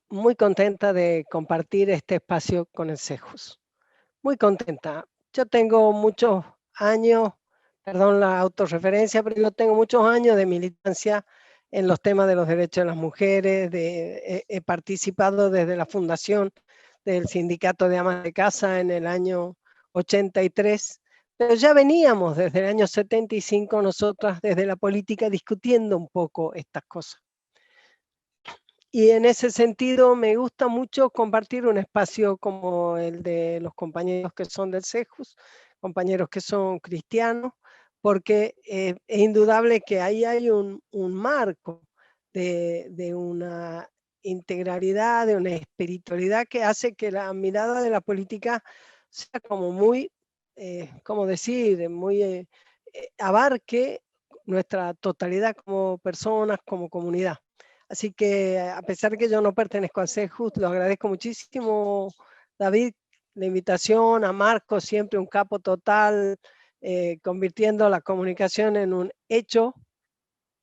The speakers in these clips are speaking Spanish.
muy contenta de compartir este espacio con el CEJUS. Muy contenta. Yo tengo muchos años, perdón la autorreferencia, pero yo tengo muchos años de militancia en los temas de los derechos de las mujeres. He participado desde la fundación del Sindicato de Amas de Casa en el año 83, pero ya veníamos desde el año 75 nosotras desde la política discutiendo un poco estas cosas. Y en ese sentido me gusta mucho compartir un espacio como el de los compañeros que son del CEJUS, compañeros que son cristianos, porque es indudable que ahí hay un marco de una integralidad, de una espiritualidad que hace que la mirada de la política sea como muy, ¿cómo decir?, muy abarque nuestra totalidad como personas, como comunidad. Así que a pesar de que yo no pertenezco al CEJUS, lo agradezco muchísimo, David, la invitación, a Marco, siempre un capo total, convirtiendo la comunicación en un hecho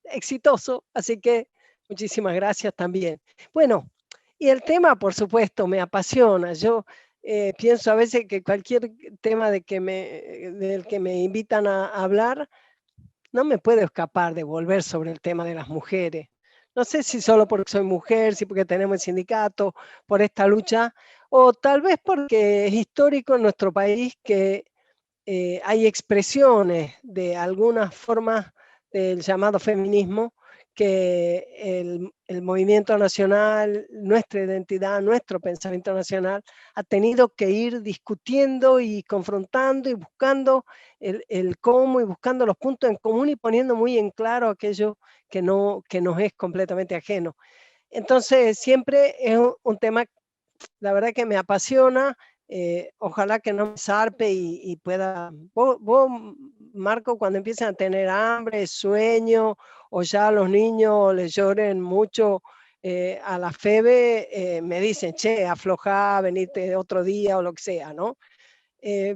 exitoso. Así que muchísimas gracias también. Bueno, y el tema, por supuesto, me apasiona. Yo pienso a veces que cualquier tema del que me invitan a hablar, no me puedo escapar de volver sobre el tema de las mujeres. No sé si solo porque soy mujer, si porque tenemos el sindicato, por esta lucha, o tal vez porque es histórico en nuestro país que hay expresiones de algunas formas del llamado feminismo que el movimiento nacional, nuestra identidad, nuestro pensamiento nacional ha tenido que ir discutiendo y confrontando y buscando el cómo y buscando los puntos en común y poniendo muy en claro aquello que nos es completamente ajeno. Entonces siempre es un tema, la verdad que me apasiona. Ojalá que no me zarpe y pueda, vos, Marco, cuando empiezan a tener hambre, sueño, o ya los niños les lloren mucho a la Febe, me dicen, che, aflojá, venite otro día o lo que sea, ¿no? Eh,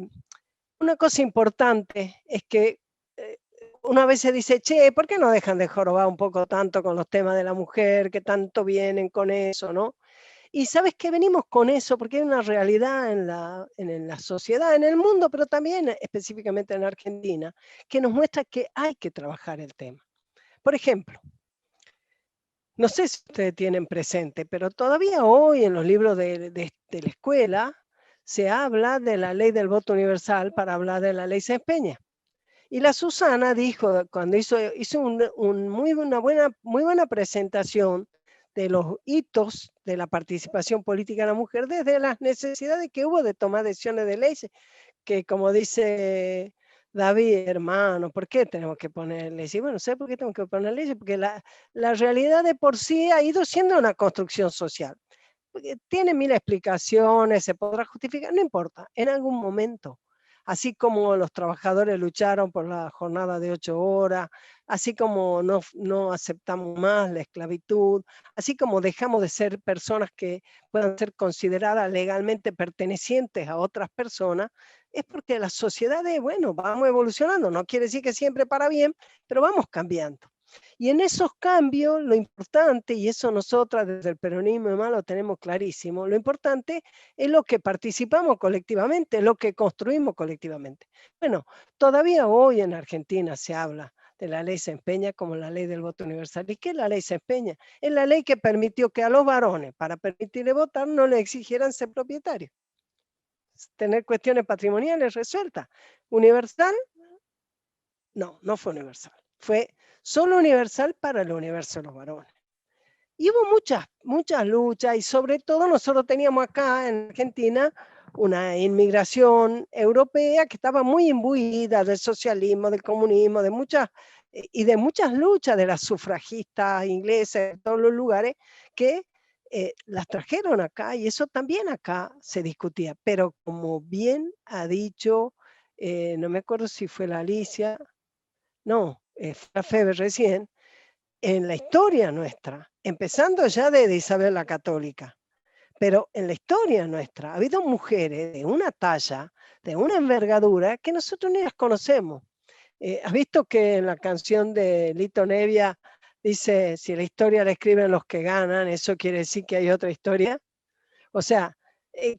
una cosa importante es que eh, una vez se dice, che, ¿por qué no dejan de jorobar un poco tanto con los temas de la mujer, que tanto vienen con eso, ¿no? Y sabes que venimos con eso porque hay una realidad en la sociedad, en el mundo, pero también específicamente en Argentina, que nos muestra que hay que trabajar el tema. Por ejemplo, no sé si ustedes tienen presente, pero todavía hoy en los libros de la escuela se habla de la ley del voto universal para hablar de la ley Sáenz Peña. Y la Susana dijo, cuando hizo una muy buena presentación de los hitos de la participación política de la mujer, desde las necesidades que hubo de tomar decisiones de leyes, que como dice David, hermano, ¿por qué tenemos que poner leyes? Y bueno, ¿sé por qué tenemos que poner leyes? Porque la realidad de por sí ha ido siendo una construcción social. Porque tiene mil explicaciones, se podrá justificar, no importa, en algún momento. Así como los trabajadores lucharon por la jornada de 8 horas, así como no aceptamos más la esclavitud, así como dejamos de ser personas que puedan ser consideradas legalmente pertenecientes a otras personas, es porque las sociedades, bueno, vamos evolucionando, no quiere decir que siempre para bien, pero vamos cambiando. Y en esos cambios, lo importante, y eso nosotras desde el peronismo y más lo tenemos clarísimo, lo importante es lo que participamos colectivamente, lo que construimos colectivamente. Bueno, todavía hoy en Argentina se habla de la ley Sáenz Peña como la ley del voto universal. ¿Y qué es la ley Sáenz Peña? Es la ley que permitió que a los varones, para permitirle votar, no le exigieran ser propietarios, tener cuestiones patrimoniales resueltas. ¿Universal? No, no fue universal. Fue solo universal para el universo de los varones. Y hubo muchas luchas y sobre todo nosotros teníamos acá en Argentina una inmigración europea que estaba muy imbuida del socialismo, del comunismo, y de muchas luchas de las sufragistas inglesas en todos los lugares que las trajeron acá y eso también acá se discutía. Pero como bien ha dicho, no me acuerdo si fue la Alicia, no, fue la Febe recién, en la historia nuestra, empezando ya desde Isabel la Católica, pero en la historia nuestra ha habido mujeres de una talla, de una envergadura, que nosotros ni las conocemos. ¿Has visto que en la canción de Lito Nevia dice, si la historia la escriben los que ganan, ¿eso quiere decir que hay otra historia? O sea,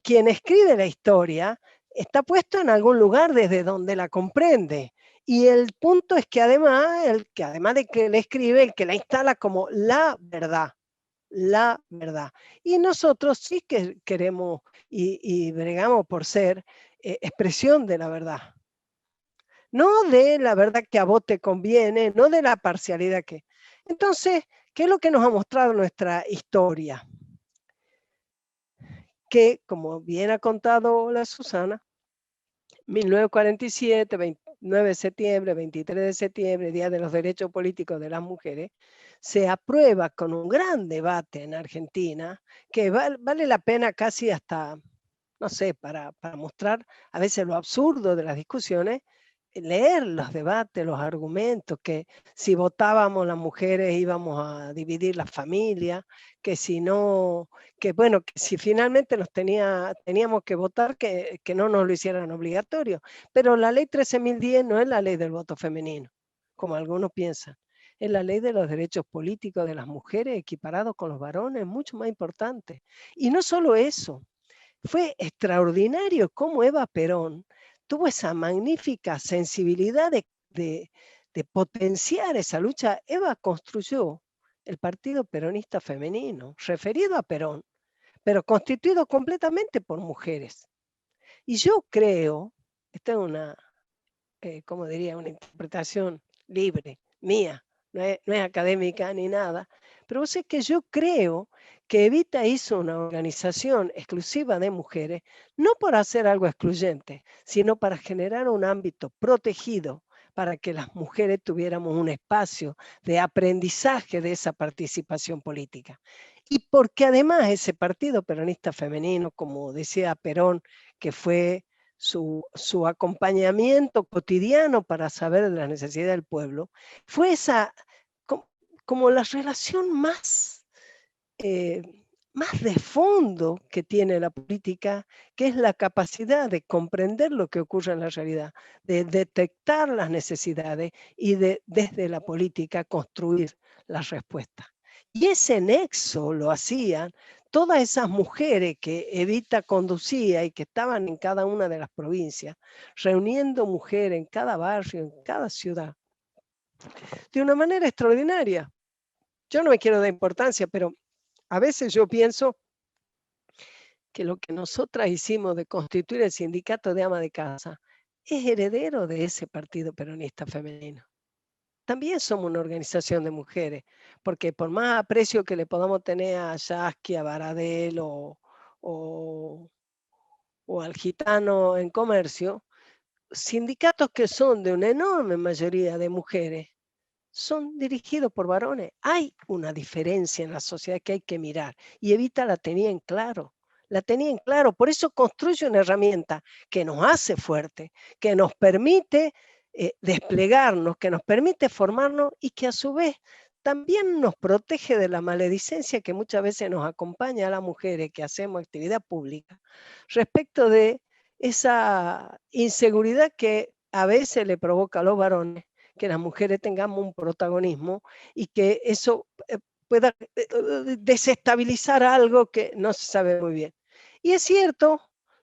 quien escribe la historia está puesto en algún lugar desde donde la comprende. Y el punto es que además, además de que la escribe, el que la instala como la verdad. La verdad. Y nosotros sí que queremos y bregamos por ser expresión de la verdad. No de la verdad que a vos te conviene, no de la parcialidad que... Entonces, ¿qué es lo que nos ha mostrado nuestra historia? Que, como bien ha contado la Susana, 1947, 29 de septiembre, 23 de septiembre, Día de los Derechos Políticos de las Mujeres, se aprueba con un gran debate en Argentina, que vale la pena casi hasta, no sé, para mostrar a veces lo absurdo de las discusiones, leer los debates, los argumentos, que si votábamos las mujeres íbamos a dividir la familia, que si no, que bueno, que si finalmente teníamos que votar, que no nos lo hicieran obligatorio. Pero la ley 13.010 no es la ley del voto femenino, como algunos piensan. Es la ley de los derechos políticos de las mujeres equiparados con los varones, mucho más importante. Y no solo eso, fue extraordinario cómo Eva Perón tuvo esa magnífica sensibilidad de potenciar esa lucha. Eva construyó el Partido Peronista Femenino, referido a Perón, pero constituido completamente por mujeres. Y yo creo, esta es una, como diría, una interpretación libre, mía, no es académica ni nada, pero vos sé que yo creo que Evita hizo una organización exclusiva de mujeres, no para hacer algo excluyente, sino para generar un ámbito protegido para que las mujeres tuviéramos un espacio de aprendizaje de esa participación política. Y porque además ese Partido Peronista Femenino, como decía Perón, que fue su acompañamiento cotidiano para saber de las necesidades del pueblo, fue esa, como la relación eh, más de fondo que tiene la política, que es la capacidad de comprender lo que ocurre en la realidad, de detectar las necesidades y desde la política construir las respuestas. Y ese nexo lo hacían todas esas mujeres que Evita conducía y que estaban en cada una de las provincias, reuniendo mujeres en cada barrio, en cada ciudad, de una manera extraordinaria. Yo no me quiero dar importancia, pero a veces yo pienso que lo que nosotras hicimos de constituir el sindicato de ama de casa es heredero de ese Partido Peronista Femenino. También somos una organización de mujeres, porque por más aprecio que le podamos tener a Yasky, a Baradel o al gitano en comercio, sindicatos que son de una enorme mayoría de mujeres, son dirigidos por varones. Hay una diferencia en la sociedad que hay que mirar y Evita la tenía en claro. La tenía en claro, por eso construye una herramienta que nos hace fuerte, que nos permite desplegarnos, que nos permite formarnos y que a su vez también nos protege de la maledicencia que muchas veces nos acompaña a las mujeres que hacemos actividad pública respecto de esa inseguridad que a veces le provoca a los varones que las mujeres tengamos un protagonismo y que eso pueda desestabilizar algo que no se sabe muy bien. Y es cierto,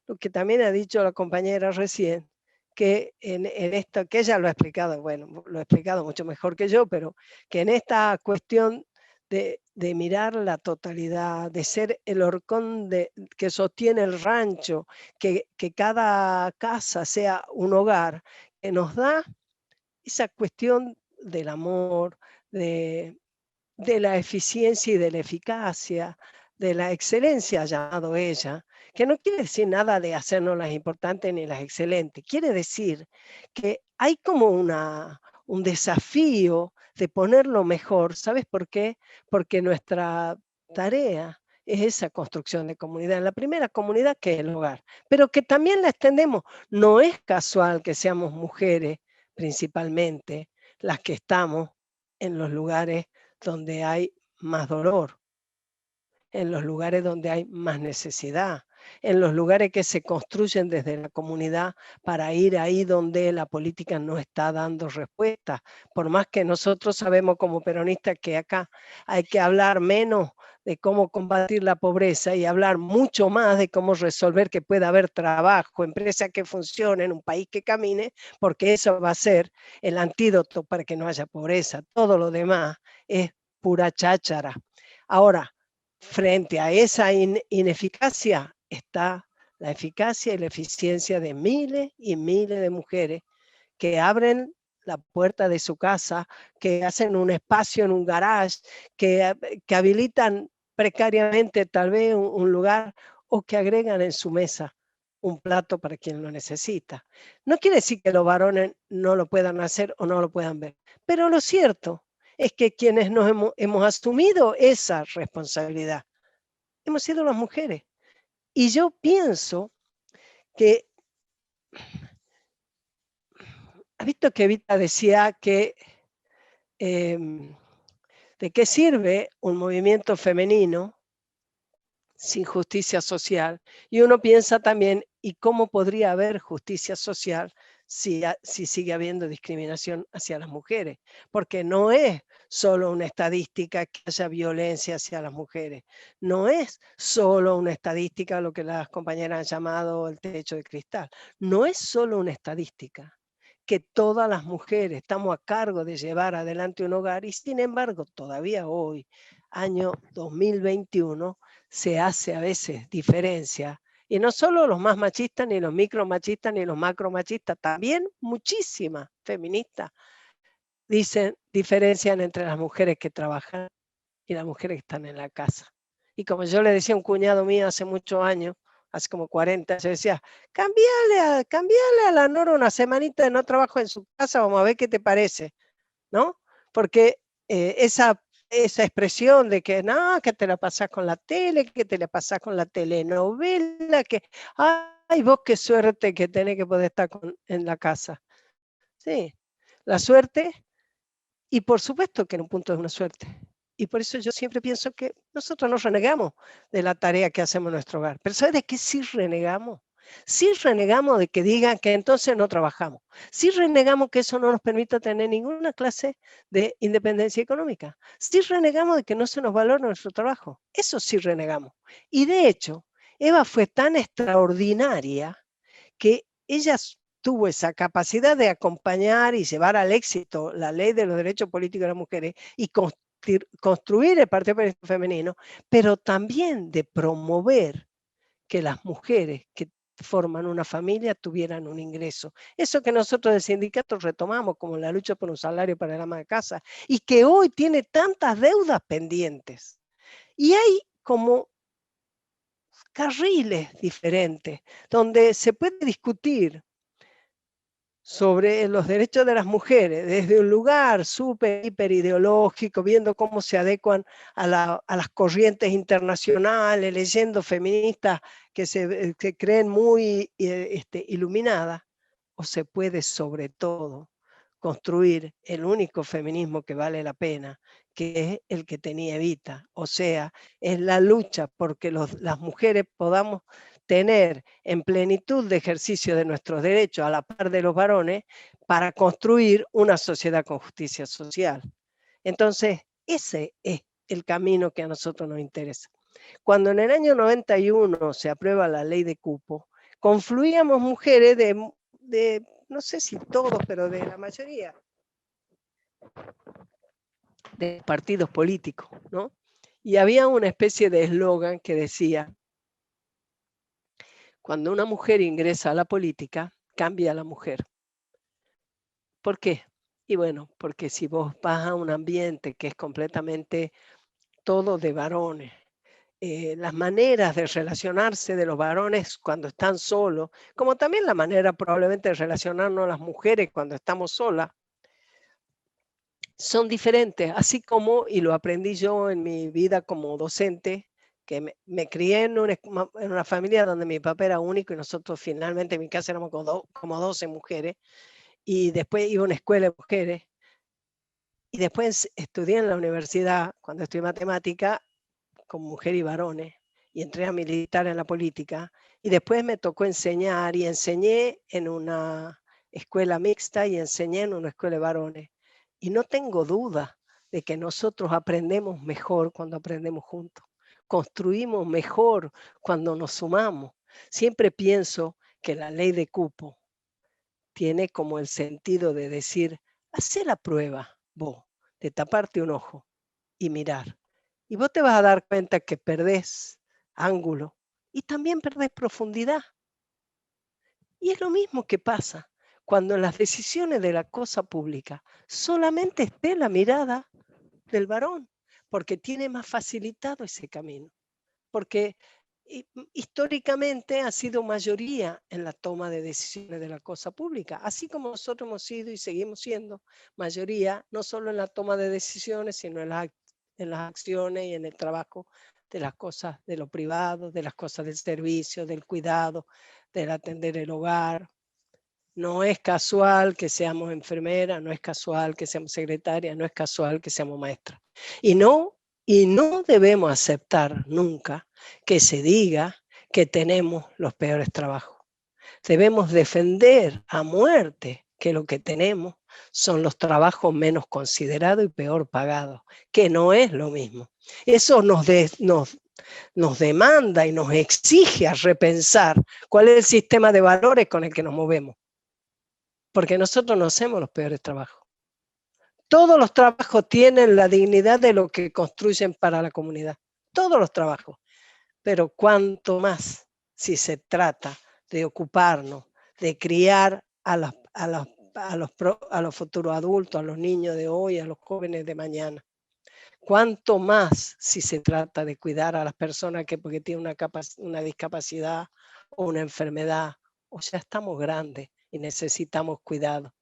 lo que también ha dicho la compañera recién, que en esto, que ella lo ha explicado, bueno, lo ha explicado mucho mejor que yo, pero que en esta cuestión de mirar la totalidad, de ser el horcón que sostiene el rancho, que cada casa sea un hogar, que nos da esa cuestión del amor, de la eficiencia y de la eficacia, de la excelencia, ha llamado ella, que no quiere decir nada de hacernos las importantes ni las excelentes, quiere decir que hay como un desafío de ponerlo mejor. ¿Sabes por qué? Porque nuestra tarea es esa construcción de comunidad, la primera comunidad que es el hogar, pero que también la extendemos. No es casual que seamos mujeres principalmente las que estamos en los lugares donde hay más dolor, en los lugares donde hay más necesidad, en los lugares que se construyen desde la comunidad para ir ahí donde la política no está dando respuesta. Por más que nosotros sabemos como peronistas que acá hay que hablar menos de cómo combatir la pobreza y hablar mucho más de cómo resolver que pueda haber trabajo, empresas que funcionen, un país que camine, porque eso va a ser el antídoto para que no haya pobreza. Todo lo demás es pura cháchara. Ahora, frente a esa ineficacia está la eficacia y la eficiencia de miles y miles de mujeres que abren la puerta de su casa, que hacen un espacio en un garage, que habilitan precariamente tal vez un lugar o que agregan en su mesa un plato para quien lo necesita. No quiere decir que los varones no lo puedan hacer o no lo puedan ver, pero lo cierto es que quienes nos hemos asumido esa responsabilidad hemos sido las mujeres. Y yo pienso que, ¿has visto que Evita decía que de qué sirve un movimiento femenino sin justicia social? Y uno piensa también, ¿y cómo podría haber justicia social si sigue habiendo discriminación hacia las mujeres? Porque no es solo una estadística que haya violencia hacia las mujeres, no es solo una estadística lo que las compañeras han llamado el techo de cristal, no es solo una estadística que todas las mujeres estamos a cargo de llevar adelante un hogar y sin embargo todavía hoy, año 2021, se hace a veces diferencia, y no solo los más machistas, ni los micromachistas, ni los macromachistas, también muchísimas feministas diferencian entre las mujeres que trabajan y las mujeres que están en la casa. Y como yo le decía a un cuñado mío hace muchos años, hace como 40, yo decía, cambiale a la Nora una semanita de no trabajo en su casa, vamos a ver qué te parece, ¿no? Porque esa expresión de que no, que te la pasás con la tele, que te la pasás con la telenovela, que, ay, vos qué suerte que tenés que poder estar en la casa. Sí, la suerte, y por supuesto que en un punto es una suerte. Y por eso yo siempre pienso que nosotros no renegamos de la tarea que hacemos en nuestro hogar. Pero ¿sabes de qué sí renegamos? Sí renegamos de que digan que entonces no trabajamos. Sí renegamos que eso no nos permita tener ninguna clase de independencia económica. Sí renegamos de que no se nos valore nuestro trabajo. Eso sí renegamos. Y de hecho, Eva fue tan extraordinaria que ella tuvo esa capacidad de acompañar y llevar al éxito la ley de los derechos políticos de las mujeres y construir el Partido Periodista Femenino, pero también de promover que las mujeres que forman una familia tuvieran un ingreso. Eso que nosotros del sindicato retomamos como la lucha por un salario para el ama de casa y que hoy tiene tantas deudas pendientes. Y hay como carriles diferentes donde se puede discutir sobre los derechos de las mujeres desde un lugar súper, hiper ideológico, viendo cómo se adecuan a las corrientes internacionales, leyendo feministas que creen muy iluminadas, o se puede sobre todo construir el único feminismo que vale la pena, que es el que tenía Evita, o sea, es la lucha porque las mujeres podamos tener en plenitud de ejercicio de nuestros derechos a la par de los varones para construir una sociedad con justicia social. Entonces, ese es el camino que a nosotros nos interesa. Cuando en el año 91 se aprueba la ley de cupo, confluíamos mujeres de no sé si todos, pero de la mayoría de partidos políticos, ¿no? Y había una especie de eslogan que decía, cuando una mujer ingresa a la política, cambia a la mujer. ¿Por qué? Y bueno, porque si vos vas a un ambiente que es completamente todo de varones, las maneras de relacionarse de los varones cuando están solos, como también la manera probablemente de relacionarnos las mujeres cuando estamos solas, son diferentes, así como, y lo aprendí yo en mi vida como docente, que me crié en una familia donde mi papá era único y nosotros finalmente en mi casa éramos como 12 mujeres, y después iba a una escuela de mujeres, y después estudié en la universidad, cuando estudié matemática, con mujeres y varones, y entré a militar en la política, y después me tocó enseñar, y enseñé en una escuela mixta y enseñé en una escuela de varones. Y no tengo duda de que nosotros aprendemos mejor cuando aprendemos juntos. Construimos mejor cuando nos sumamos. Siempre pienso que la ley de cupo tiene como el sentido de decir, hacé la prueba vos, de taparte un ojo y mirar. Y vos te vas a dar cuenta que perdés ángulo y también perdés profundidad. Y es lo mismo que pasa cuando en las decisiones de la cosa pública solamente esté la mirada del varón, porque tiene más facilitado ese camino, porque históricamente ha sido mayoría en la toma de decisiones de la cosa pública, así como nosotros hemos sido y seguimos siendo mayoría, no solo en la toma de decisiones, sino en las acciones y en el trabajo de las cosas de lo privado, de las cosas del servicio, del cuidado, del atender el hogar. No es casual que seamos enfermeras, no es casual que seamos secretarias, no es casual que seamos maestras. Y no debemos aceptar nunca que se diga que tenemos los peores trabajos. Debemos defender a muerte que lo que tenemos son los trabajos menos considerados y peor pagados, que no es lo mismo. Eso nos demanda y nos exige a repensar cuál es el sistema de valores con el que nos movemos. Porque nosotros no hacemos los peores trabajos. Todos los trabajos tienen la dignidad de lo que construyen para la comunidad. Todos los trabajos. Pero cuanto más si se trata de ocuparnos, de criar a los futuros adultos, a los niños de hoy, a los jóvenes de mañana. Cuanto más si se trata de cuidar a las personas que porque tienen una discapacidad o una enfermedad, o ya estamos grandes y necesitamos cuidado.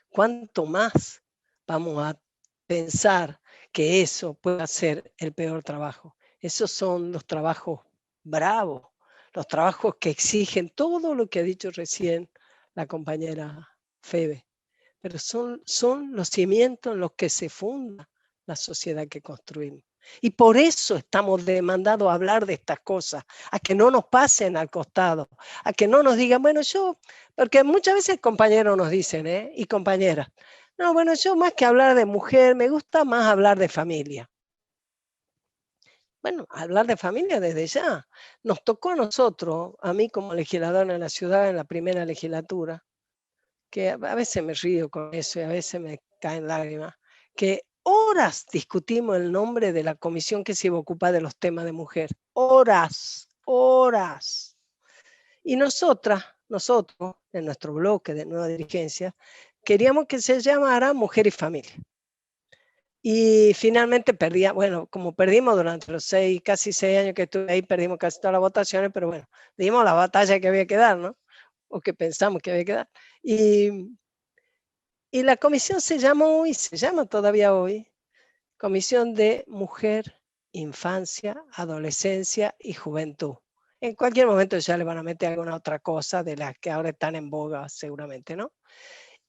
Cuánto más vamos a pensar que eso puede ser el peor trabajo. Esos son los trabajos bravos, los trabajos que exigen todo lo que ha dicho recién la compañera Febe, pero son los cimientos en los que se funda la sociedad que construimos. Y por eso estamos demandados a hablar de estas cosas, a que no nos pasen al costado, a que no nos digan, bueno, porque muchas veces compañeros nos dicen, y compañeras, no, bueno, yo más que hablar de mujer, me gusta más hablar de familia. Bueno, hablar de familia desde ya. Nos tocó a nosotros, a mí como legisladora en la ciudad, en la primera legislatura, que a veces me río con eso y a veces me caen lágrimas, que horas discutimos el nombre de la comisión que se iba a ocupar de los temas de mujer. Horas. Y nosotros, en nuestro bloque de Nueva Dirigencia, queríamos que se llamara Mujer y Familia. Y finalmente como perdimos durante los casi 6 años que estuve ahí, perdimos casi todas las votaciones, pero bueno, dimos la batalla que había que dar, ¿no? O que pensamos que había que dar. Y la comisión se llamó y se llama todavía hoy, Comisión de Mujer, Infancia, Adolescencia y Juventud. En cualquier momento ya le van a meter alguna otra cosa de las que ahora están en boga seguramente, ¿no?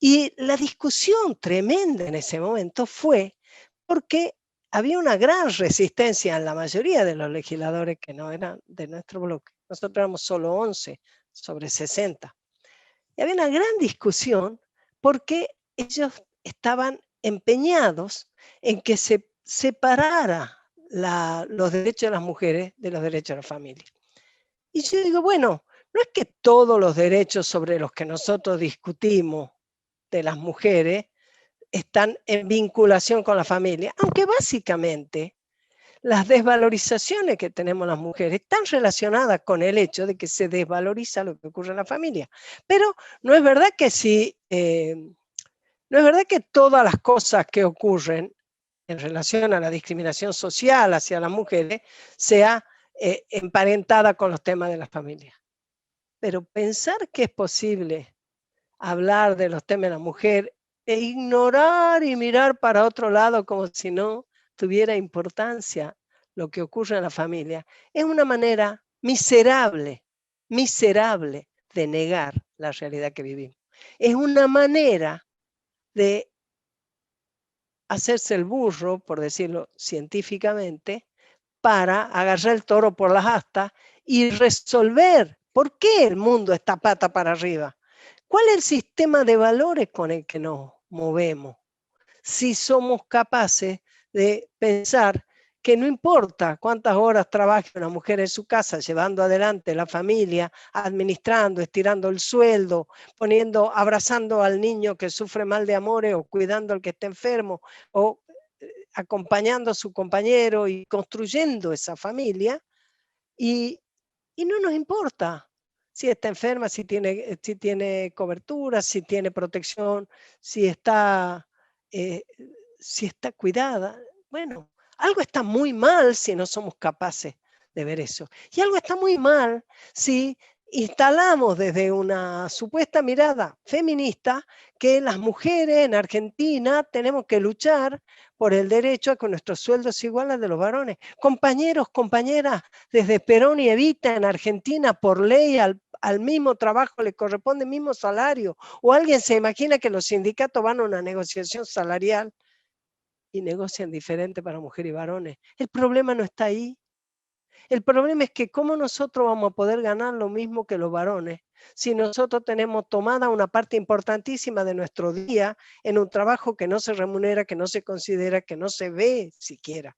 Y la discusión tremenda en ese momento fue porque había una gran resistencia en la mayoría de los legisladores que no eran de nuestro bloque. Nosotros éramos solo 11 sobre 60. Y había una gran discusión porque ellos estaban empeñados en que se separara los derechos de las mujeres de los derechos de la familia. Y yo digo, bueno, no es que todos los derechos sobre los que nosotros discutimos de las mujeres están en vinculación con la familia, aunque básicamente las desvalorizaciones que tenemos las mujeres están relacionadas con el hecho de que se desvaloriza lo que ocurre en la familia. Pero no es verdad que no es verdad que todas las cosas que ocurren en relación a la discriminación social hacia las mujeres sea emparentada con los temas de la familia. Pero pensar que es posible hablar de los temas de la mujer e ignorar y mirar para otro lado como si no tuviera importancia lo que ocurre en la familia, es una manera miserable de negar la realidad que vivimos. Es una manera de hacerse el burro, por decirlo científicamente, para agarrar el toro por las astas y resolver por qué el mundo está pata para arriba. ¿Cuál es el sistema de valores con el que nos movemos? Si somos capaces de pensar que no importa cuántas horas trabaje una mujer en su casa, llevando adelante la familia, administrando, estirando el sueldo, abrazando al niño que sufre mal de amores o cuidando al que está enfermo o acompañando a su compañero y construyendo esa familia, y, y no nos importa si está enferma, si tiene cobertura, si tiene protección, si está, eh, si está cuidada. Bueno, algo está muy mal si no somos capaces de ver eso. Y algo está muy mal si instalamos desde una supuesta mirada feminista que las mujeres en Argentina tenemos que luchar por el derecho a que nuestros sueldos igualen al de los varones. Compañeros, compañeras, desde Perón y Evita en Argentina, por ley, al mismo trabajo le corresponde el mismo salario. ¿O alguien se imagina que los sindicatos van a una negociación salarial y negocian diferente para mujeres y varones? El problema no está ahí. El problema es que cómo nosotros vamos a poder ganar lo mismo que los varones si nosotros tenemos tomada una parte importantísima de nuestro día en un trabajo que no se remunera, que no se considera, que no se ve siquiera.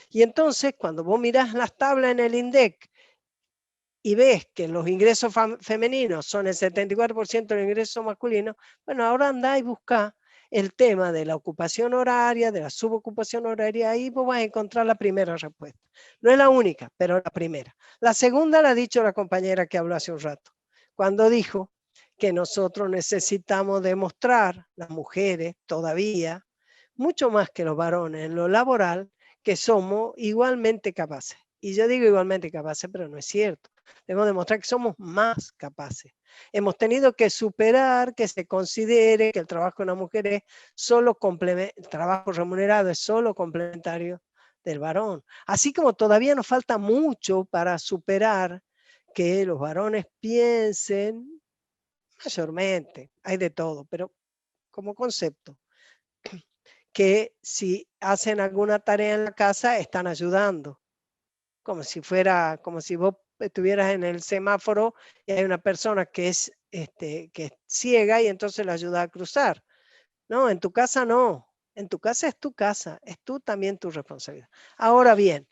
Y entonces, cuando vos mirás las tablas en el INDEC y ves que los ingresos femeninos son el 74% del ingreso masculino, bueno, ahora andá y buscá el tema de la ocupación horaria, de la subocupación horaria, ahí vos vas a encontrar la primera respuesta. No es la única, pero la primera. La segunda la ha dicho la compañera que habló hace un rato, cuando dijo que nosotros necesitamos demostrar, las mujeres todavía, mucho más que los varones en lo laboral, que somos igualmente capaces. Y yo digo igualmente capaces, pero no es cierto. Debemos demostrar que somos más capaces. Hemos tenido que superar que se considere que el trabajo de una mujer es solo complementario, el trabajo remunerado es solo complementario del varón. Así como todavía nos falta mucho para superar que los varones piensen, mayormente, hay de todo, pero como concepto, que si hacen alguna tarea en la casa están ayudando, como si vos estuvieras en el semáforo y hay una persona que es ciega y entonces la ayuda a cruzar. No, en tu casa no. En tu casa es tu casa, es también tu responsabilidad. Ahora bien,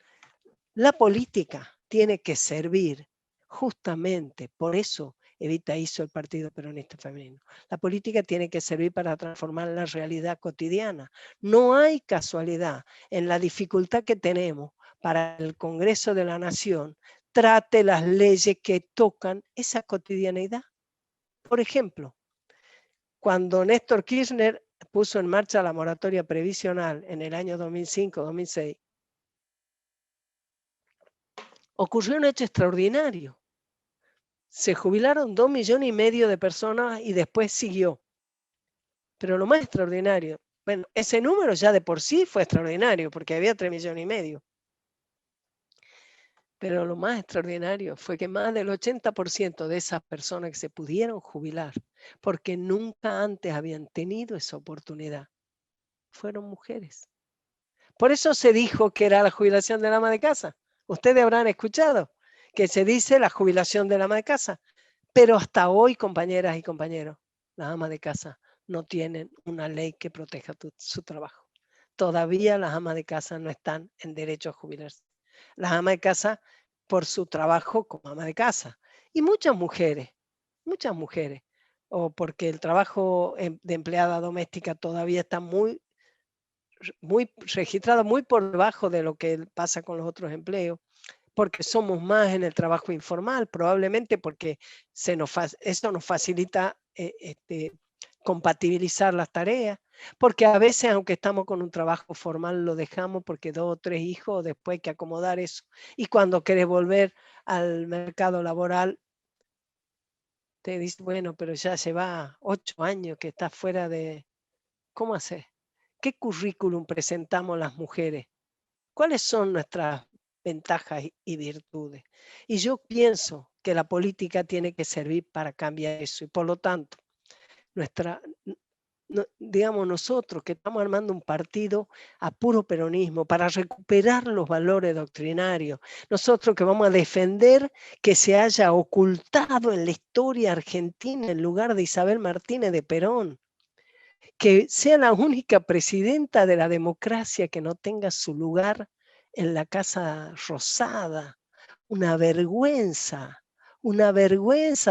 la política tiene que servir justamente, por eso Evita hizo el Partido Peronista Femenino. La política tiene que servir para transformar la realidad cotidiana. No hay casualidad en la dificultad que tenemos para el Congreso de la Nación trate las leyes que tocan esa cotidianidad. Por ejemplo, cuando Néstor Kirchner puso en marcha la moratoria previsional en el año 2005-2006, ocurrió un hecho extraordinario. Se jubilaron 2,5 millones de personas y después siguió. Pero lo más extraordinario, bueno, ese número ya de por sí fue extraordinario porque había 3,5 millones. Pero lo más extraordinario fue que más del 80% de esas personas que se pudieron jubilar, porque nunca antes habían tenido esa oportunidad, fueron mujeres. Por eso se dijo que era la jubilación del ama de casa. Ustedes habrán escuchado que se dice la jubilación del ama de casa. Pero hasta hoy, compañeras y compañeros, las amas de casa no tienen una ley que proteja su trabajo. Todavía las amas de casa no están en derecho a jubilarse. Las amas de casa por su trabajo como ama de casa. Y muchas mujeres, o porque el trabajo de empleada doméstica todavía está muy registrado, muy por debajo de lo que pasa con los otros empleos, porque somos más en el trabajo informal, probablemente porque eso nos facilita compatibilizar las tareas, porque a veces, aunque estamos con un trabajo formal, lo dejamos porque 2 o 3 hijos, después hay que acomodar eso. Y cuando querés volver al mercado laboral, te dice, bueno, pero ya lleva 8 años que estás fuera de... ¿Cómo hacer? ¿Qué currículum presentamos las mujeres? ¿Cuáles son nuestras ventajas y virtudes? Y yo pienso que la política tiene que servir para cambiar eso y por lo tanto digamos nosotros que estamos armando un partido a puro peronismo para recuperar los valores doctrinarios, nosotros que vamos a defender que se haya ocultado en la historia argentina el lugar de Isabel Martínez de Perón, que sea la única presidenta de la democracia que no tenga su lugar en la Casa Rosada, una vergüenza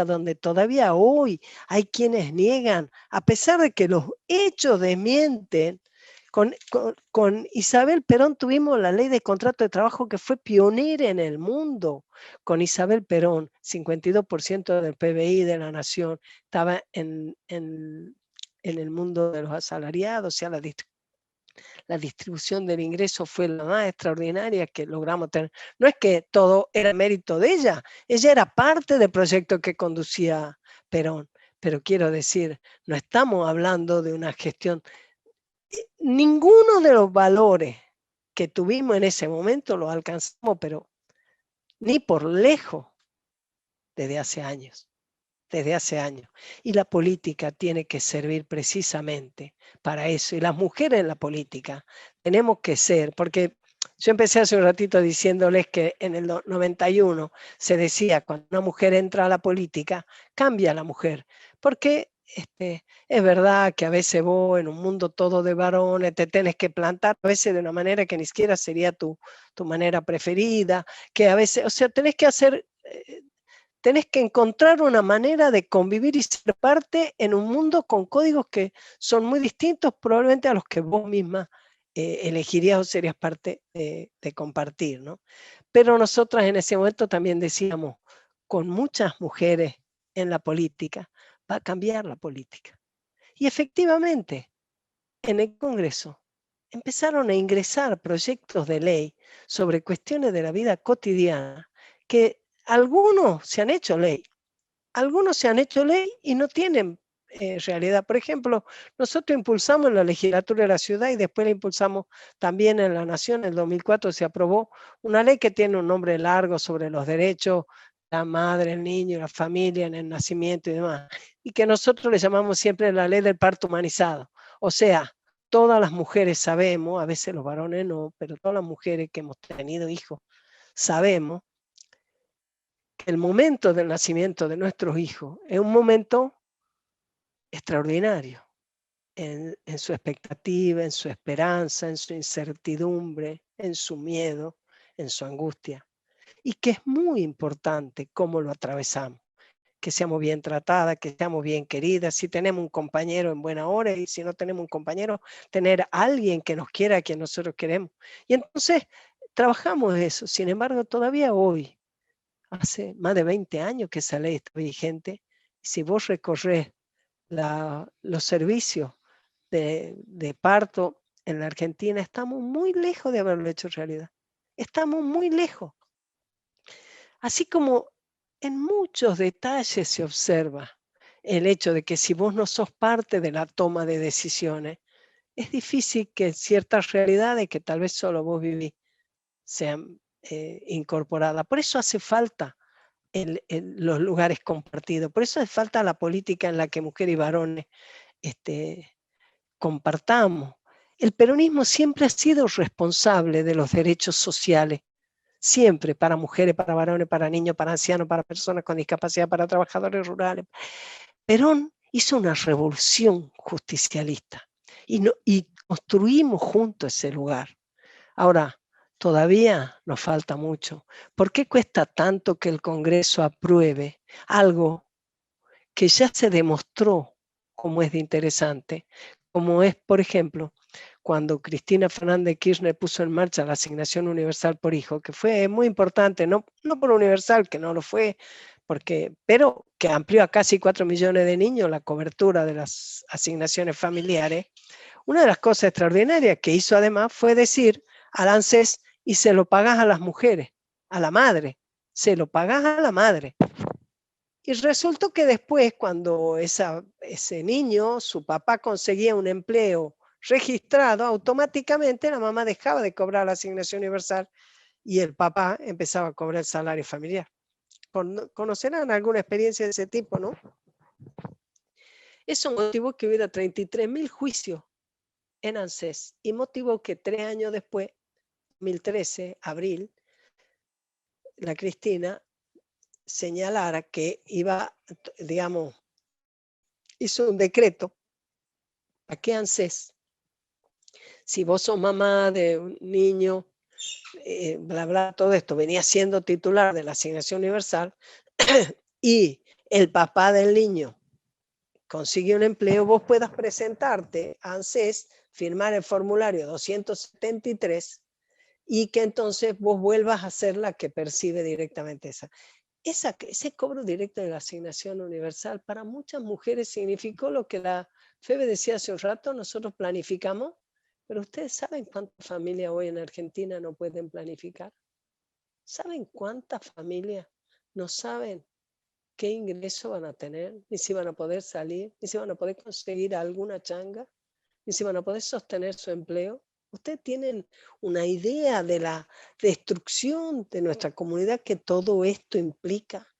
donde todavía hoy hay quienes niegan, a pesar de que los hechos desmienten. Con Isabel Perón tuvimos la ley de contrato de trabajo que fue pionera en el mundo. Con Isabel Perón, 52% del PBI de la nación estaba en el mundo de los asalariados, o sea, la distribución del ingreso fue la más extraordinaria que logramos tener. No es que todo era mérito de ella era parte del proyecto que conducía Perón, pero quiero decir, no estamos hablando de una gestión. Ninguno de los valores que tuvimos en ese momento los alcanzamos, pero ni por lejos desde hace años. Y la política tiene que servir precisamente para eso. Y las mujeres en la política tenemos que ser, porque yo empecé hace un ratito diciéndoles que en el 91 se decía, cuando una mujer entra a la política, cambia a la mujer. Porque es verdad que a veces vos en un mundo todo de varones te tenés que plantar, a veces de una manera que ni siquiera sería tu manera preferida, que a veces, o sea, tenés que hacer... tenés que encontrar una manera de convivir y ser parte en un mundo con códigos que son muy distintos probablemente a los que vos misma elegirías o serías parte de compartir, ¿no? Pero nosotras en ese momento también decíamos, con muchas mujeres en la política, va a cambiar la política. Y efectivamente, en el Congreso empezaron a ingresar proyectos de ley sobre cuestiones de la vida cotidiana que algunos se han hecho ley y no tienen realidad. Por ejemplo, nosotros impulsamos en la legislatura de la ciudad y después la impulsamos también en la nación. En el 2004 se aprobó una ley que tiene un nombre largo sobre los derechos, la madre, el niño, la familia, en el nacimiento y demás, y que nosotros le llamamos siempre la ley del parto humanizado. O sea, todas las mujeres sabemos, a veces los varones no, pero todas las mujeres que hemos tenido hijos sabemos que el momento del nacimiento de nuestros hijos es un momento extraordinario en su expectativa, en su esperanza, en su incertidumbre, en su miedo, en su angustia. Y que es muy importante cómo lo atravesamos, que seamos bien tratadas, que seamos bien queridas, si tenemos un compañero en buena hora y si no tenemos un compañero, tener a alguien que nos quiera, a quien nosotros queremos. Y entonces trabajamos eso. Sin embargo, todavía hoy, hace más de 20 años que esa ley está vigente, y si vos recorres los servicios de parto en la Argentina, estamos muy lejos de haberlo hecho realidad. Estamos muy lejos. Así como en muchos detalles se observa el hecho de que si vos no sos parte de la toma de decisiones, es difícil que ciertas realidades que tal vez solo vos vivís sean incorporadas. Por eso hace falta los lugares compartidos. Por eso hace falta la política en la que mujeres y varones compartamos. El peronismo siempre ha sido responsable de los derechos sociales, siempre, para mujeres, para varones, para niños, para ancianos, para personas con discapacidad, para trabajadores rurales. Perón hizo una revolución justicialista y construimos juntos ese lugar. Ahora, todavía nos falta mucho. ¿Por qué cuesta tanto que el Congreso apruebe algo que ya se demostró como es de interesante? Como es, por ejemplo, cuando Cristina Fernández de Kirchner puso en marcha la asignación universal por hijo, que fue muy importante, no por universal, que no lo fue, pero que amplió a casi 4 millones de niños la cobertura de las asignaciones familiares. Una de las cosas extraordinarias que hizo además fue decir al ANSES, y se lo pagas a las mujeres, a la madre, se lo pagas a la madre. Y resultó que después, cuando ese niño, su papá conseguía un empleo registrado, automáticamente la mamá dejaba de cobrar la asignación universal y el papá empezaba a cobrar el salario familiar. ¿Conocerán alguna experiencia de ese tipo, no? Eso motivó que hubiera 33.000 juicios en ANSES y motivó que 3 años después, 2013, abril, la Cristina señalara que iba, digamos, hizo un decreto para que ANSES, si vos sos mamá de un niño, bla, bla, todo esto, venía siendo titular de la asignación universal y el papá del niño consigue un empleo, vos puedas presentarte a ANSES, firmar el formulario 273 y que entonces vos vuelvas a ser la que percibe directamente ese cobro directo de la asignación universal. Para muchas mujeres significó lo que la Febe decía hace un rato, nosotros planificamos, pero ustedes saben cuántas familias hoy en Argentina no pueden planificar. ¿Saben cuántas familias no saben qué ingreso van a tener, ni si van a poder salir, ni si van a poder conseguir alguna changa, ni si van a poder sostener su empleo? Ustedes tienen una idea de la destrucción de nuestra comunidad que todo esto implica.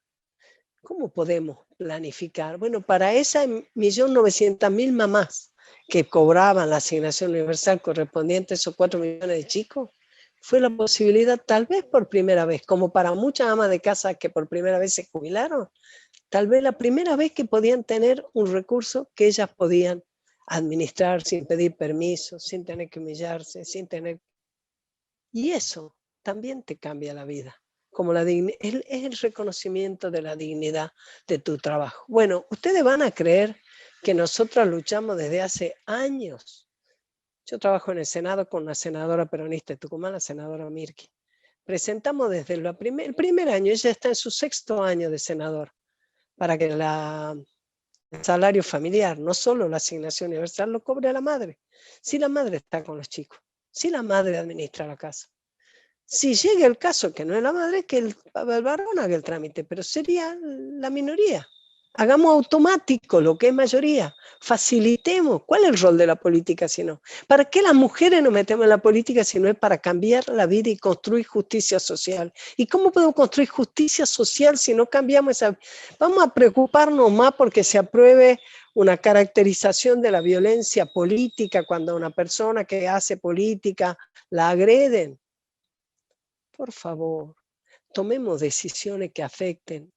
¿Cómo podemos planificar? Bueno, para esa 1.900.000 mamás que cobraban la asignación universal correspondiente a esos 4 millones de chicos, fue la posibilidad, tal vez por primera vez, como para muchas amas de casa que por primera vez se jubilaron, tal vez la primera vez que podían tener un recurso que ellas podían administrar sin pedir permiso, sin tener que humillarse, sin tener... Y eso también te cambia la vida, como es el reconocimiento de la dignidad de tu trabajo. Bueno, ustedes van a creer que nosotras luchamos desde hace años. Yo trabajo en el Senado con una senadora peronista de Tucumán, la senadora Mirki. Presentamos desde el primer año, ella está en su 6º año de senador, para que el salario familiar, no solo la asignación universal, lo cobre la madre. Si la madre está con los chicos, si la madre administra la casa. Si llega el caso que no es la madre, que el varón haga el trámite, pero sería la minoría. Hagamos automático lo que es mayoría, facilitemos. ¿Cuál es el rol de la política si no? ¿Para qué las mujeres nos metemos en la política si no es para cambiar la vida y construir justicia social? ¿Y cómo podemos construir justicia social si no cambiamos esa? Vamos a preocuparnos más porque se apruebe una caracterización de la violencia política cuando a una persona que hace política la agreden. Por favor, tomemos decisiones que afecten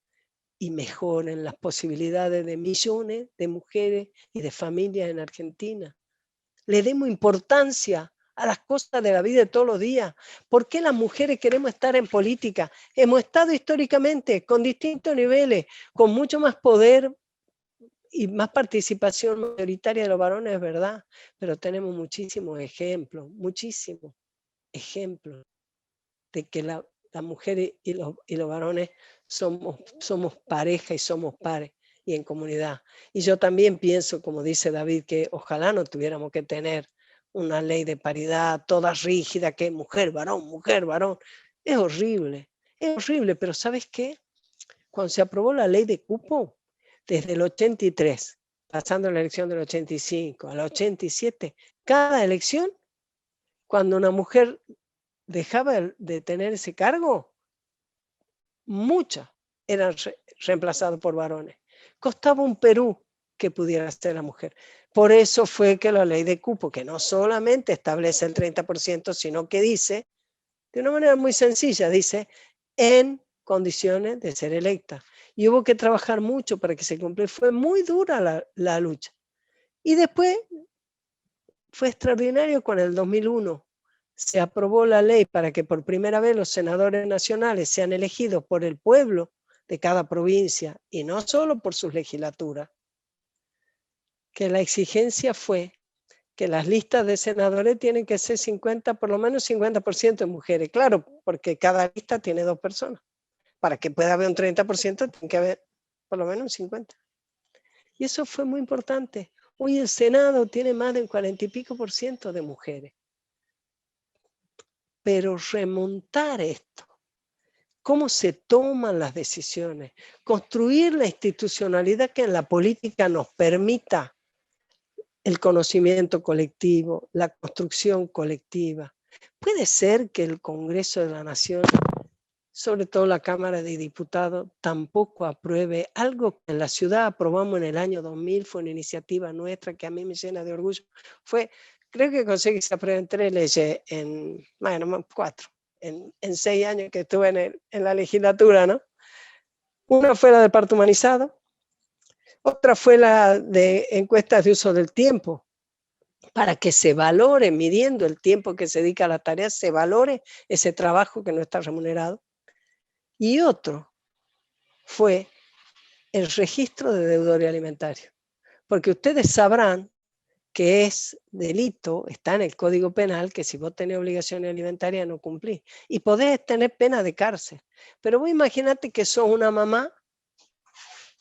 y mejoren las posibilidades de millones de mujeres y de familias en Argentina. Le demos importancia a las cosas de la vida de todos los días. ¿Por qué las mujeres queremos estar en política? Hemos estado históricamente con distintos niveles, con mucho más poder y más participación mayoritaria de los varones, es verdad, pero tenemos muchísimos ejemplos de que las mujeres y los varones somos pareja y somos pares y en comunidad. Y yo también pienso, como dice David, que ojalá no tuviéramos que tener una ley de paridad toda rígida, que mujer, varón. Es horrible, pero ¿sabes qué? Cuando se aprobó la ley de cupo, desde el 83, pasando la elección del 85 a la 87, cada elección, cuando una mujer dejaba de tener ese cargo, muchas eran reemplazadas por varones. Costaba un Perú que pudiera ser la mujer. Por eso fue que la ley de cupo, que no solamente establece el 30%, sino que dice, de una manera muy sencilla, dice, en condiciones de ser electa. Y hubo que trabajar mucho para que se cumpliera. Fue muy dura la lucha. Y después fue extraordinario con el 2001. Se aprobó la ley para que por primera vez los senadores nacionales sean elegidos por el pueblo de cada provincia y no solo por sus legislaturas. Que la exigencia fue que las listas de senadores tienen que ser 50, por lo menos 50% de mujeres. Claro, porque cada lista tiene 2 personas. Para que pueda haber un 30%, tiene que haber por lo menos un 50. Y eso fue muy importante. Hoy el Senado tiene más del 40 y pico % de mujeres. Pero remontar esto, cómo se toman las decisiones, construir la institucionalidad que en la política nos permita el conocimiento colectivo, la construcción colectiva. Puede ser que el Congreso de la Nación sobre todo la Cámara de Diputados, tampoco apruebe algo que en la ciudad aprobamos en el año 2000, fue una iniciativa nuestra que a mí me llena de orgullo. Creo que conseguí que se aprueben 3 leyes en, bueno, 4, en 6 años que estuve en la legislatura, ¿no? Una fue la del parto humanizado, otra fue la de encuestas de uso del tiempo, para que se valore, midiendo el tiempo que se dedica a la tarea, se valore ese trabajo que no está remunerado. Y otro fue el registro de deudores alimentarios, porque ustedes sabrán que es delito, está en el Código Penal, que si vos tenés obligaciones alimentarias no cumplís, y podés tener pena de cárcel. Pero vos imaginate que sos una mamá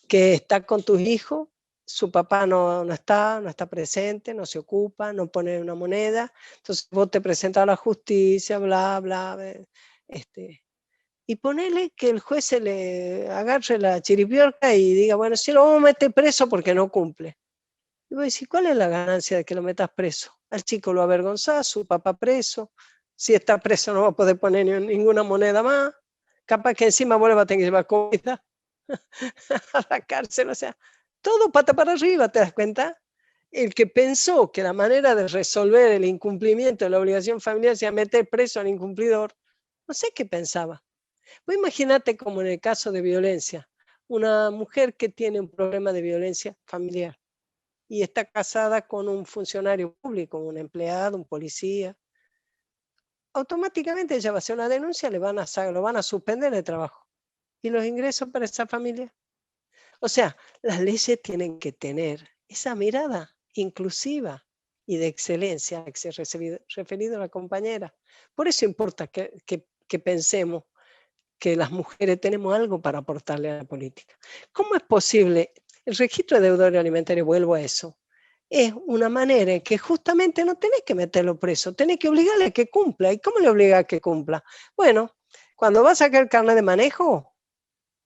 que está con tus hijos, su papá no está presente, no se ocupa, no pone una moneda, entonces vos te presentas a la justicia, bla, bla, y ponele que el juez se le agarre la chiripiorca y diga, bueno, si lo vamos a meter preso porque no cumple. Y vos decís, ¿cuál es la ganancia de que lo metas preso? Al chico lo avergonzás, su papá preso, si está preso no va a poder poner ninguna moneda más, capaz que encima vos le vas a tener que llevar comida a la cárcel, o sea, todo pata para arriba, ¿te das cuenta? El que pensó que la manera de resolver el incumplimiento de la obligación familiar sea meter preso al incumplidor, no sé qué pensaba. Pues imagínate como en el caso de violencia, una mujer que tiene un problema de violencia familiar y está casada con un funcionario público, un empleado, un policía, automáticamente ella va a hacer una denuncia, lo van a suspender de trabajo. ¿Y los ingresos para esa familia? O sea, las leyes tienen que tener esa mirada inclusiva y de excelencia a que se ha referido la compañera. Por eso importa que pensemos que las mujeres tenemos algo para aportarle a la política. ¿Cómo es posible? El registro de deudores alimentarios, vuelvo a eso, es una manera en que justamente no tenés que meterlo preso, tenés que obligarle a que cumpla. ¿Y cómo le obliga a que cumpla? Bueno, cuando va a sacar el carnet de manejo,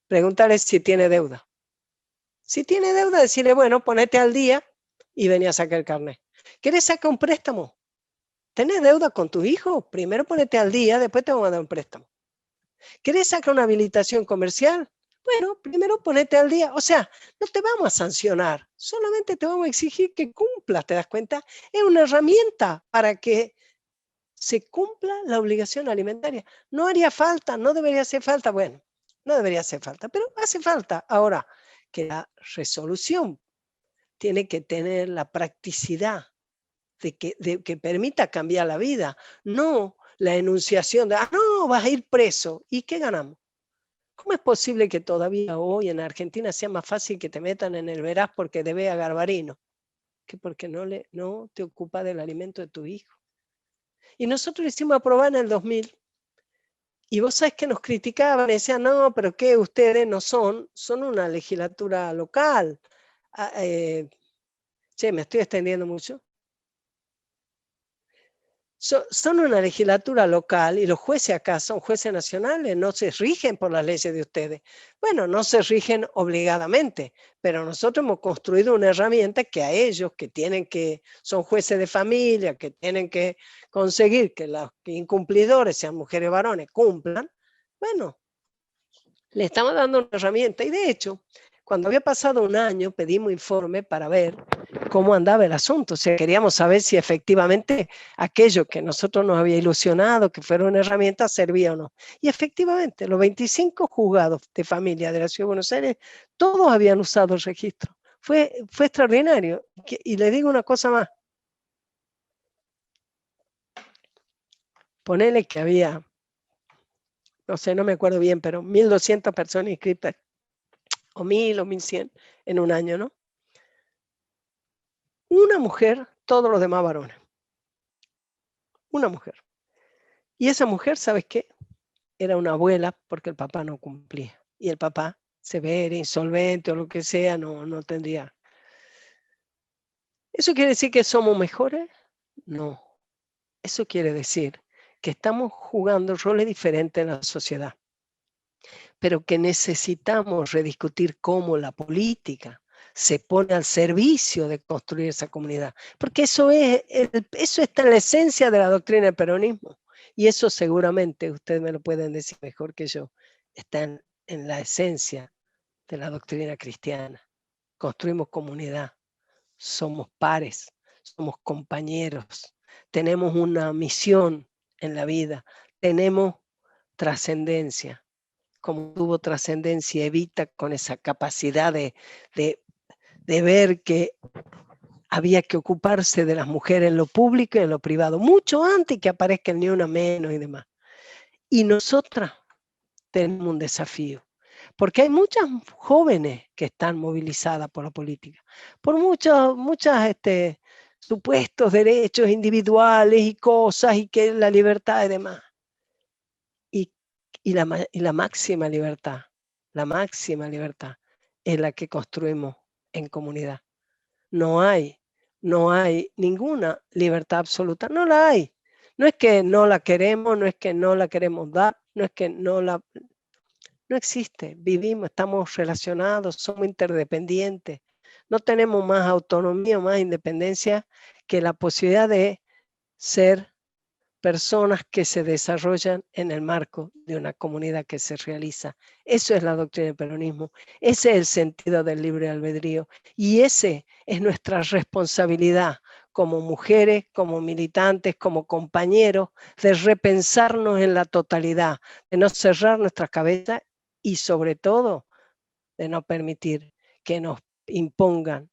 preguntarle si tiene deuda. Si tiene deuda, decirle, bueno, ponete al día y vení a sacar el carnet. ¿Querés sacar un préstamo? ¿Tenés deuda con tu hijo? Primero ponete al día, después te vamos a dar un préstamo. ¿Querés sacar una habilitación comercial? Bueno, primero ponete al día. O sea, no te vamos a sancionar, solamente te vamos a exigir que cumplas, ¿te das cuenta? Es una herramienta para que se cumpla la obligación alimentaria. No haría falta, no debería hacer falta, bueno, no debería hacer falta, pero hace falta. Ahora, que la resolución tiene que tener la practicidad de que permita cambiar la vida, no la enunciación de, no, vas a ir preso. ¿Y qué ganamos? ¿Cómo es posible que todavía hoy en Argentina sea más fácil que te metan en el veraz porque debes a Garbarino que porque no te ocupa del alimento de tu hijo? Y nosotros lo hicimos aprobar en el 2000. Y vos sabés que nos criticaban, decían, no, pero ¿qué? Ustedes no son una legislatura local. Me estoy extendiendo mucho. Son una legislatura local y los jueces acá son jueces nacionales, no se rigen por las leyes de ustedes. Bueno, no se rigen obligadamente, pero nosotros hemos construido una herramienta que a ellos, son jueces de familia, que tienen que conseguir que los incumplidores, sean mujeres o varones, cumplan. Bueno, le estamos dando una herramienta y de hecho, cuando había pasado un año, pedimos informe para ver cómo andaba el asunto. O sea, queríamos saber si efectivamente aquello que nosotros nos había ilusionado, que fuera una herramienta, servía o no. Y efectivamente, los 25 juzgados de familia de la Ciudad de Buenos Aires, todos habían usado el registro. Fue extraordinario. Y le digo una cosa más. Ponele que había, no sé, no me acuerdo bien, pero 1.200 personas inscritas, o 1.000 o 1.100 en un año, ¿no? Una mujer, todos los demás varones. Una mujer. Y esa mujer, ¿sabes qué? Era una abuela porque el papá no cumplía. Y el papá, severo, insolvente o lo que sea, no tendría. ¿Eso quiere decir que somos mejores? No. Eso quiere decir que estamos jugando roles diferentes en la sociedad, pero que necesitamos rediscutir cómo la política se pone al servicio de construir esa comunidad. Porque eso está en la esencia de la doctrina del peronismo. Y eso seguramente, ustedes me lo pueden decir mejor que yo, está en la esencia de la doctrina cristiana. Construimos comunidad, somos pares, somos compañeros, tenemos una misión en la vida, tenemos trascendencia. Como tuvo trascendencia Evita con esa capacidad de ver que había que ocuparse de las mujeres en lo público y en lo privado, mucho antes que aparezca el Ni Una Menos y demás. Y nosotras tenemos un desafío, porque hay muchas jóvenes que están movilizadas por la política, por muchos supuestos derechos individuales y cosas, y que la libertad y demás. Y la máxima libertad es la que construimos en comunidad. No hay ninguna libertad absoluta, no la hay. No es que no la queremos, no es que no la queremos dar, no es que no existe. Vivimos, estamos relacionados, somos interdependientes. No tenemos más autonomía, más independencia que la posibilidad de ser personas que se desarrollan en el marco de una comunidad que se realiza. Eso es la doctrina del peronismo, ese es el sentido del libre albedrío y ese es nuestra responsabilidad como mujeres, como militantes, como compañeros, de repensarnos en la totalidad, de no cerrar nuestras cabezas y sobre todo de no permitir que nos impongan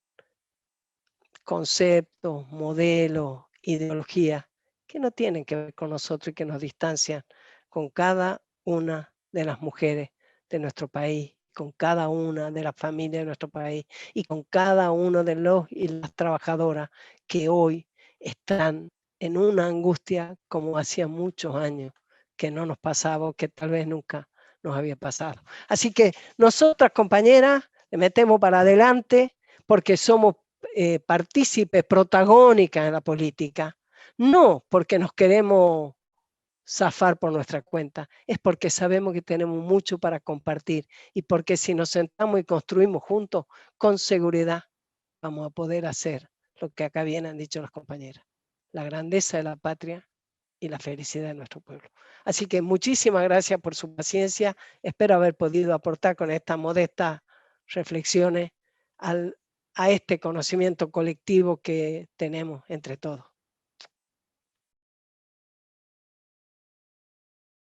conceptos, modelos, ideologías que no tienen que ver con nosotros y que nos distancian con cada una de las mujeres de nuestro país, con cada una de las familias de nuestro país y con cada uno de los y las trabajadoras que hoy están en una angustia como hacía muchos años que no nos pasaba, que tal vez nunca nos había pasado. Así que nosotras, compañeras, le metemos para adelante porque somos partícipes protagónicas en la política, no porque nos queremos zafar por nuestra cuenta, es porque sabemos que tenemos mucho para compartir y porque si nos sentamos y construimos juntos, con seguridad vamos a poder hacer lo que acá bien han dicho las compañeras, la grandeza de la patria y la felicidad de nuestro pueblo. Así que muchísimas gracias por su paciencia, espero haber podido aportar con estas modestas reflexiones a este conocimiento colectivo que tenemos entre todos.